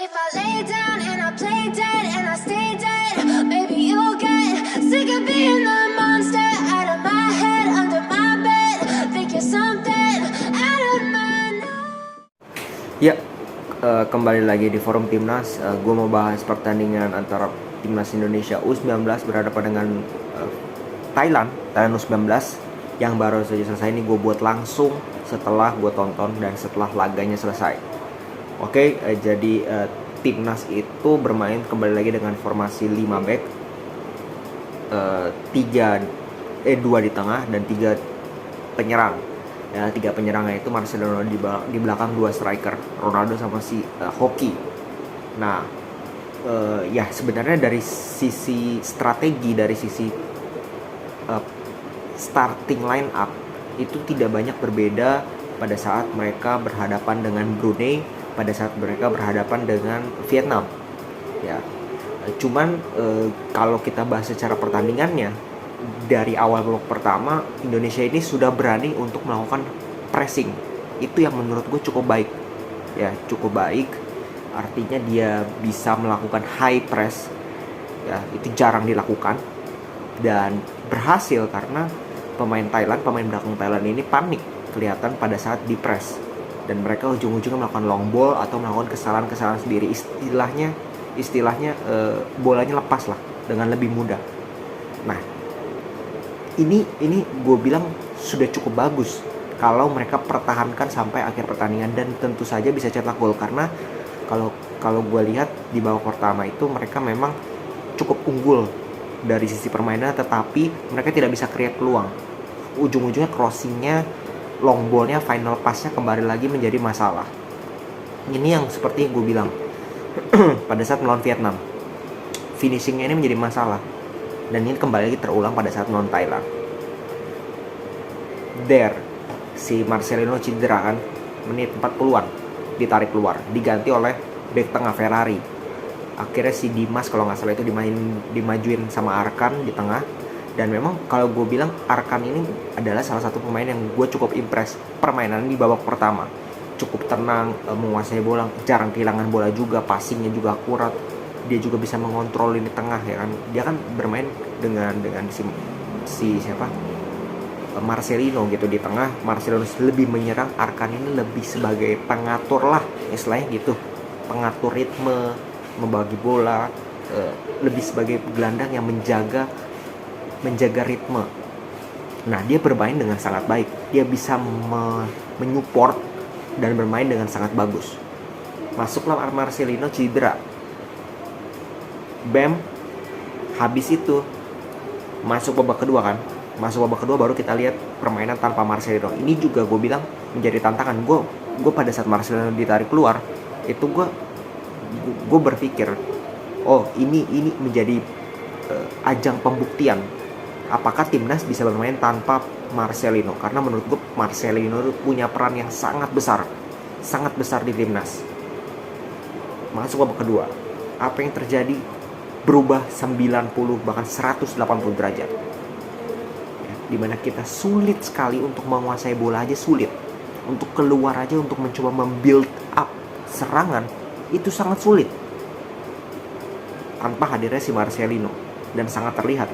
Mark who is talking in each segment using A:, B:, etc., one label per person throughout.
A: if I lay down and I play dead and I stay dead, maybe you'll get sick of being the monster out of my head, under my bed. Think you're something out of my
B: Ya, kembali lagi di forum Timnas. Gue mau bahas pertandingan antara Timnas Indonesia U19 berhadapan dengan Thailand U19 yang baru saja selesai. Ini gue buat langsung setelah gue tonton dan setelah laganya selesai. Oke, jadi Timnas itu bermain kembali lagi dengan formasi 5 back, 2 di tengah dan 3 penyerang. Ya, 3 penyerangnya itu Marcelo di belakang 2 striker, Ronaldo sama si Hoki. Nah, ya sebenarnya dari sisi strategi, dari sisi starting line up itu tidak banyak berbeda pada saat mereka berhadapan dengan Brunei, pada saat mereka berhadapan dengan Vietnam. Ya, cuman kalau kita bahas secara pertandingannya, dari awal babak pertama Indonesia ini sudah berani untuk melakukan pressing. Itu yang menurut gue cukup baik. Ya, cukup baik. Artinya dia bisa melakukan high press. Ya, itu jarang dilakukan dan berhasil karena pemain belakang Thailand ini panik kelihatan pada saat di press, dan mereka ujung-ujungnya melakukan long ball atau melakukan kesalahan-kesalahan sendiri. Istilahnya bolanya lepas lah dengan lebih mudah. Nah, ini gue bilang sudah cukup bagus kalau mereka pertahankan sampai akhir pertandingan, dan tentu saja bisa cetak gol karena kalau gue lihat di babak pertama itu mereka memang cukup unggul dari sisi permainan, tetapi mereka tidak bisa create peluang. Ujung-ujungnya crossingnya, long ballnya, final passnya kembali lagi menjadi masalah. Ini yang seperti gue bilang pada saat melawan Vietnam, finishingnya ini menjadi masalah. Dan ini kembali lagi terulang pada saat melawan Thailand. Si Marcelino cedera kan, menit 40-an ditarik keluar, diganti oleh bek tengah Ferrari. Akhirnya si Dimas kalau nggak salah itu dimajuin sama Arkan di tengah. Dan memang kalau gue bilang Arkan ini adalah salah satu pemain yang gue cukup impress permainan di babak pertama. Cukup tenang, menguasai bola, jarang kehilangan bola juga, passingnya juga akurat. Dia juga bisa mengontrol ini tengah, ya kan. Dia kan bermain dengan si siapa? Marcelino gitu di tengah. Marcelino lebih menyerang, Arkan ini lebih sebagai pengatur lah, istilahnya gitu. Pengatur ritme, membagi bola, lebih sebagai gelandang yang menjaga ritme. Nah, dia bermain dengan sangat baik. Dia bisa menyupport dan bermain dengan sangat bagus. Masuklah Marcelino cedera. Bam, habis itu masuk babak kedua kan. Masuk babak kedua baru kita lihat permainan tanpa Marcelino. Ini juga gue bilang menjadi tantangan. Gue pada saat Marcelino ditarik keluar, itu gue berpikir, oh ini menjadi ajang pembuktian apakah timnas bisa bermain tanpa Marcelino, karena menurut gue Marcelino punya peran yang sangat besar di timnas. Masuk babak kedua, apa yang terjadi? Berubah 90 bahkan 180 derajat, ya, dimana kita sulit sekali untuk menguasai bola aja, sulit untuk keluar aja, untuk mencoba membuild up serangan itu sangat sulit tanpa hadirnya si Marcelino. Dan sangat terlihat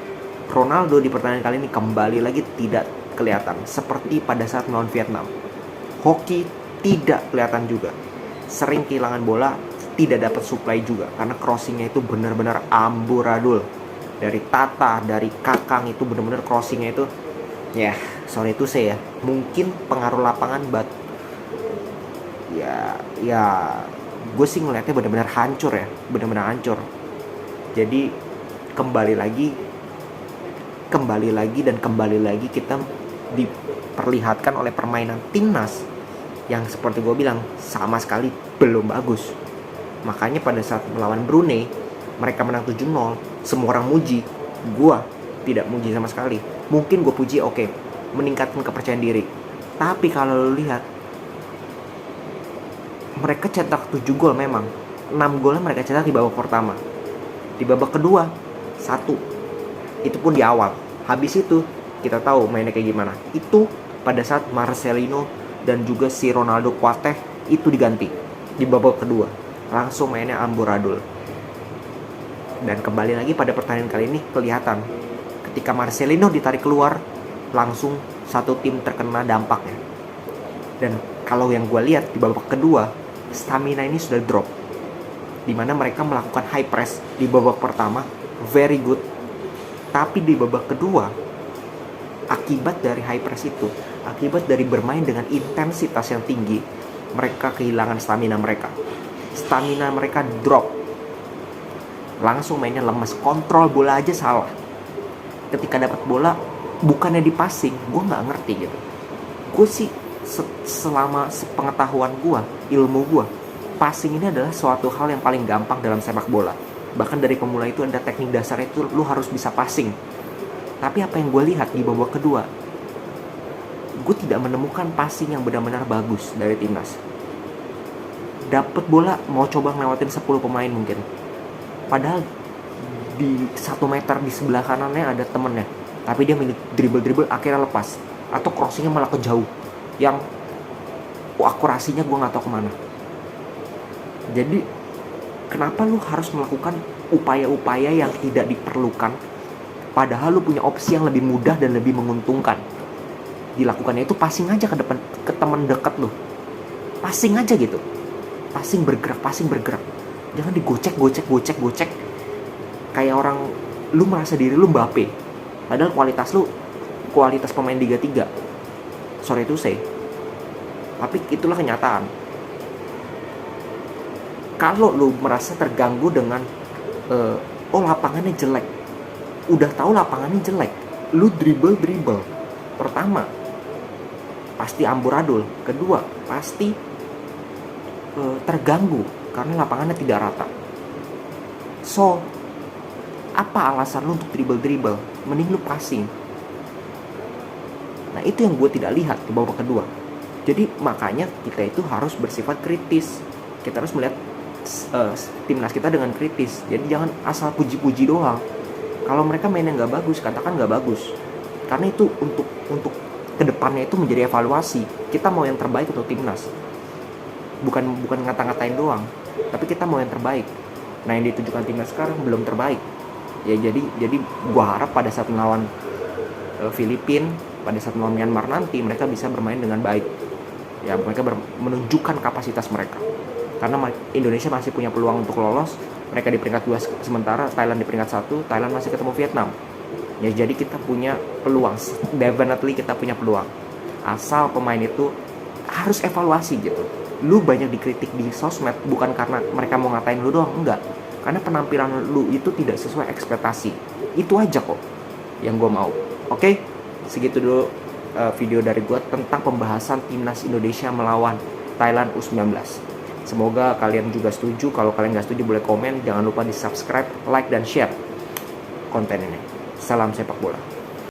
B: Ronaldo di pertandingan kali ini kembali lagi tidak kelihatan seperti pada saat melawan Vietnam. Hoki tidak kelihatan juga, sering kehilangan bola, tidak dapat supply juga karena crossingnya itu benar-benar amburadul. Dari Tata, dari Kakang itu benar-benar crossingnya itu, ya sorry itu saya, mungkin pengaruh lapangan, ya gue sih ngeliatnya benar-benar hancur. Jadi kembali lagi kita diperlihatkan oleh permainan timnas yang seperti gue bilang sama sekali belum bagus. Makanya pada saat melawan Brunei mereka menang 7-0, semua orang muji, gue tidak muji sama sekali. Mungkin gue puji oke, meningkatkan kepercayaan diri. Tapi kalau lo lihat, mereka cetak 7 gol memang. 6 golnya mereka cetak di babak pertama. Di babak kedua 1. Itu pun di awal. Habis itu kita tahu mainnya kayak gimana. Itu pada saat Marcelino dan juga si Ronaldo Kuateh itu diganti di babak kedua. langsung mainnya amburadul. Dan kembali lagi pada pertandingan kali ini kelihatan ketika Marcelino ditarik keluar, langsung satu tim terkena dampaknya. Dan kalau yang gue lihat di babak kedua, stamina ini sudah drop, dimana mereka melakukan high press di babak pertama very good, tapi di babak kedua akibat dari high press itu, akibat dari bermain dengan intensitas yang tinggi, mereka kehilangan stamina mereka drop, langsung mainnya lemes, kontrol bola aja salah. Ketika dapat bola bukannya di passing, gue nggak ngerti gitu. Gue sih selama sepengetahuan gue, ilmu gue, passing ini adalah suatu hal yang paling gampang dalam sepak bola. Bahkan dari pemula itu ada teknik dasar itu, lu harus bisa passing. Tapi apa yang gue lihat di babak kedua, gue tidak menemukan passing yang benar-benar bagus dari timnas. Dapat bola mau coba ngelewatin 10 pemain mungkin, padahal di 1 meter di sebelah kanannya ada temennya, tapi dia milih dribble akhirnya lepas, atau crossingnya malah ke jauh yang akurasinya gue nggak tahu kemana. Jadi kenapa lu harus melakukan upaya-upaya yang tidak diperlukan, padahal lu punya opsi yang lebih mudah dan lebih menguntungkan? Dilakukannya itu passing aja ke depan, ke teman dekat lu, passing aja gitu, passing bergerak, jangan digocek kayak orang lu merasa diri lu Mbappe, padahal kualitas pemain Liga 3, sorry to say, tapi itulah kenyataan. Kalau lu merasa terganggu dengan lapangannya jelek, udah tahu lapangannya jelek, lu dribble, pertama pasti amburadul, kedua pasti terganggu karena lapangannya tidak rata. So apa alasan lu untuk dribble? Mending lu passing. Nah itu yang gue tidak lihat di babak kedua. Jadi makanya kita itu harus bersifat kritis. Kita harus melihat timnas kita dengan kritis. Jadi jangan asal puji-puji doang. Kalau mereka mainnya nggak bagus, katakan nggak bagus. Karena itu untuk kedepannya itu menjadi evaluasi. Kita mau yang terbaik untuk timnas. Bukan ngata-ngatain doang, tapi kita mau yang terbaik. Nah yang ditujukan timnas sekarang belum terbaik. Ya jadi gua harap pada saat melawan Filipina, pada saat melawan Myanmar nanti mereka bisa bermain dengan baik. Ya mereka menunjukkan kapasitas mereka. Karena Indonesia masih punya peluang untuk lolos. Mereka di peringkat 2 sementara Thailand di peringkat 1. Thailand masih ketemu Vietnam. Ya jadi kita punya peluang. Definitely kita punya peluang. Asal pemain itu harus evaluasi gitu. Lu banyak dikritik di sosmed bukan karena mereka mau ngatain lu doang, enggak. Karena penampilan lu itu tidak sesuai ekspektasi. Itu aja kok yang gue mau. Oke? Segitu dulu video dari gue tentang pembahasan timnas Indonesia melawan Thailand U19. Semoga kalian juga setuju. Kalau kalian gak setuju boleh komen. Jangan lupa di subscribe, like, dan share konten ini. Salam sepak bola.